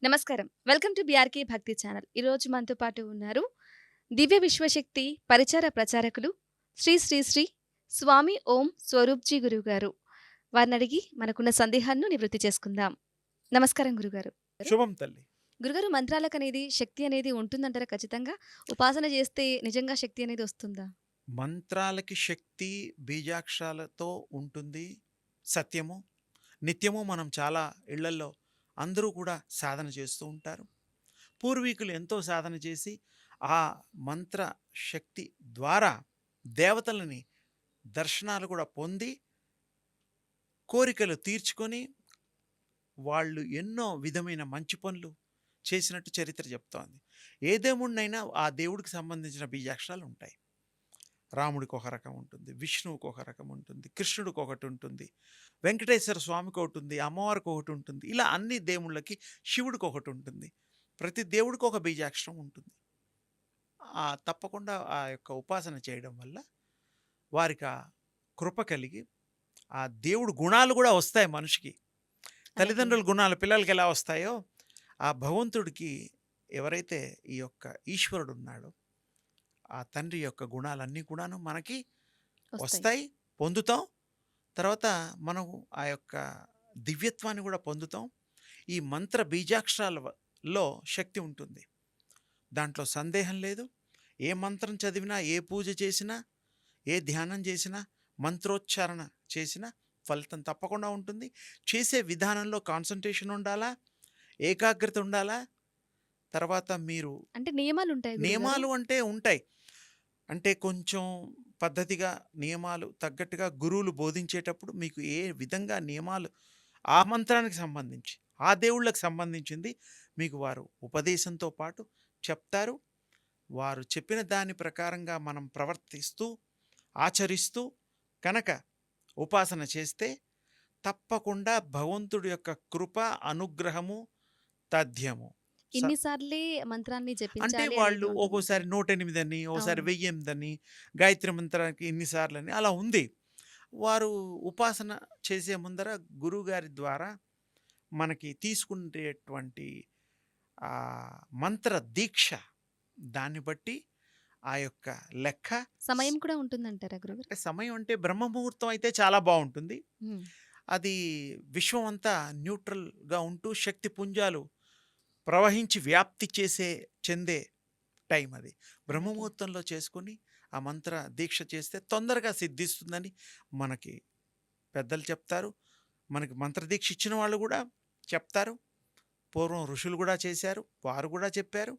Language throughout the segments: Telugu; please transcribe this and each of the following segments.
నమస్కారం. వెల్కమ్ టు బీఆర్‌కే భక్తి ఛానల్. ఈరోజు మనతో పాటు ఉన్నారు దివ్య విశ్వశక్తి పరిచార ప్రచారకులు శ్రీ శ్రీ శ్రీ స్వామి ఓం స్వరూప్‌జీ గురువుగారు. వారినడిగి మనకున్న సందేహాలను నివృత్తి చేసుకుందాం. నమస్కారం గురుగారు. శుభం తల్లి. గురుగారు మంత్రాలకనేది శక్తి అనేది ఉంటుందంటారా ఖచ్చితంగా? ఉపాసన చేస్తే నిజంగా శక్తి అనేది వస్తుందా? మంత్రాలకి శక్తి బీజాక్షరాలతో ఉంటుంది. సత్యము. నిత్యము మనం చాలా ఇళ్లల్లో అందరూ కూడా సాధన చేస్తూ ఉంటారు. పూర్వీకులు ఎంతో సాధన చేసి ఆ మంత్ర శక్తి ద్వారా దేవతలని దర్శనాలు కూడా పొంది కోరికలు తీర్చుకొని వాళ్ళు ఎన్నో విధమైన మంచి పనులు చేసినట్టు చరిత్ర చెప్తోంది. ఏ దేవుడినైనా ఆ దేవుడికి సంబంధించిన బీజాక్షరాలు ఉంటాయి. రాముడికి ఒక రకం ఉంటుంది, విష్ణువుకి ఒక రకం ఉంటుంది, కృష్ణుడికి ఒకటి ఉంటుంది, వెంకటేశ్వర స్వామికి ఒకటి ఉంది, అమ్మవారికి ఒకటి ఉంటుంది. ఇలా అన్ని దేవుళ్ళకి శివుడికి ఒకటి ఉంటుంది. ప్రతి దేవుడికి ఒక బీజాక్షరం ఉంటుంది. తప్పకుండా ఆ యొక్క ఉపాసన చేయడం వల్ల వారికి ఆ కృప కలిగి ఆ దేవుడు గుణాలు కూడా వస్తాయి మనిషికి. అలాగే. తల్లిదండ్రుల గుణాలు పిల్లలకి ఎలా వస్తాయో ఆ భగవంతుడికి ఎవరైతే ఈ యొక్క ఈశ్వరుడు ఉన్నాడో ఆ తండ్రి యొక్క గుణాలన్నీ కూడాను మనకి వస్తాయి. వస్తాయి, పొందుతాం. తర్వాత మనం ఆ యొక్క దివ్యత్వాన్ని కూడా పొందుతాం. ఈ మంత్ర బీజాక్షరాలలో శక్తి ఉంటుంది. దాంట్లో సందేహం లేదు. ఏ మంత్రం చదివినా, ఏ పూజ చేసినా, ఏ ధ్యానం చేసినా, మంత్రోచ్చారణ చేసినా ఫలితం తప్పకుండా ఉంటుంది. చేసే విధానంలో కాన్సంట్రేషన్ ఉండాలా, ఏకాగ్రత ఉండాలా. తర్వాత మీరు అంటే నియమాలుంటాయి గురుగారు? నియమాలు అంటే ఉంటాయి. అంటే కొంచెం పద్ధతిగా నియమాలు తగ్గట్టుగా గురువులు బోధించేటప్పుడు మీకు ఏ విధంగా నియమాలు ఆ మంత్రానికి సంబంధించి ఆ దేవుళ్ళకి సంబంధించింది మీకు వారు ఉపదేశంతో పాటు చెప్తారు. వారు చెప్పిన దాని ప్రకారంగా మనం ప్రవర్తిస్తూ ఆచరిస్తూ కనుక ఉపాసన చేస్తే తప్పకుండా భగవంతుడి యొక్క కృప అనుగ్రహము తథ్యము. ఇన్ని సార్లే మంత్రాన్ని అంటే జపించాలి అనేది వాళ్ళు ఉంటుందంటారా? ఒక్కోసారి 108 అని, ఓసారి అవును. 1008 అని, గాయత్రి మంత్రానికి ఇన్ని సార్లని అలా ఉంది. వారు ఉపాసన చేసే ముందర గురువుగారి ద్వారా మనకి తీసుకునేటువంటి మంత్ర దీక్ష దాన్ని బట్టి ఆ యొక్క లెక్క స్ సమయం కూడా ఉంటుందంటారా గురుగారు? సమయం అంటే బ్రహ్మ ముహూర్తం అయితే చాలా బావుంటుంది. హ్మ్. అది విశ్వం అంతా న్యూట్రల్‌గా ఉంటూ శక్తి పుంజాలు ప్రవహించి వ్యాప్తి చెందే టైం అది. అలాగే. బ్రహ్మముహూర్తంలో చేసుకొని ఆ మంత్ర దీక్ష చేస్తే తొందరగా సిద్ధిస్తుందని మనకి పెద్దలు చెప్తారు. మనకి మంత్ర దీక్ష ఇచ్చిన వాళ్ళు కూడా చెప్తారు. పూర్వం ఋషులు కూడా చేశారు. వారు కూడా చెప్పారు.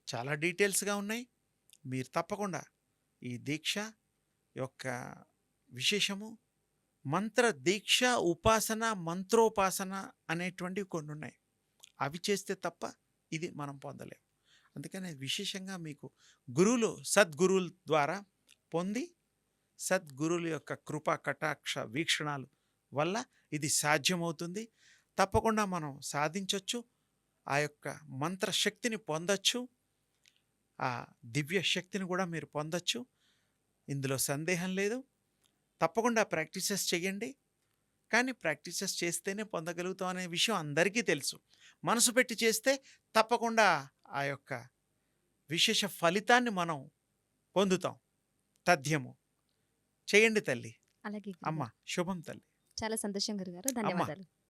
చాలా డీటెయిల్స్‌గా ఉన్నాయి. మీరు తప్పకుండా ఈ దీక్ష యొక్క విశేషము మంత్ర దీక్ష, ఉపాసన, మంత్రోపాసన అనేటువంటివి కొన్నున్నాయి. అవి చేస్తే తప్ప ఇది మనం పొందలేం. అందుకని విశేషంగా మీకు సద్గురువుల ద్వారా పొంది సద్గురువుల యొక్క కృప కటాక్ష వీక్షణాలు వల్ల ఇది సాధ్యమవుతుంది. తప్పకుండా మనం సాధించొచ్చు. ఆ యొక్క మంత్ర శక్తిని పొందొచ్చు. ఆ దివ్య శక్తిని కూడా మీరు పొందొచ్చు. ఇందులో సందేహం లేదు. తప్పకుండా ప్రాక్టీసెస్ చేయండి. కానీ ప్రాక్టీసెస్ చేస్తేనే పొందగలుగుతాం అనే విషయం అందరికీ తెలుసు. మనసు పెట్టి చేస్తే తప్పకుండా ఆ యొక్క విశేష ఫలితాన్ని మనం పొందుతాం. తథ్యము. చేయండి తల్లి. అలాగే అమ్మ గురుగారు. శుభం తల్లి. చాలా సంతోషం గురుగారు. అమ్మ ధన్యవాదాలు.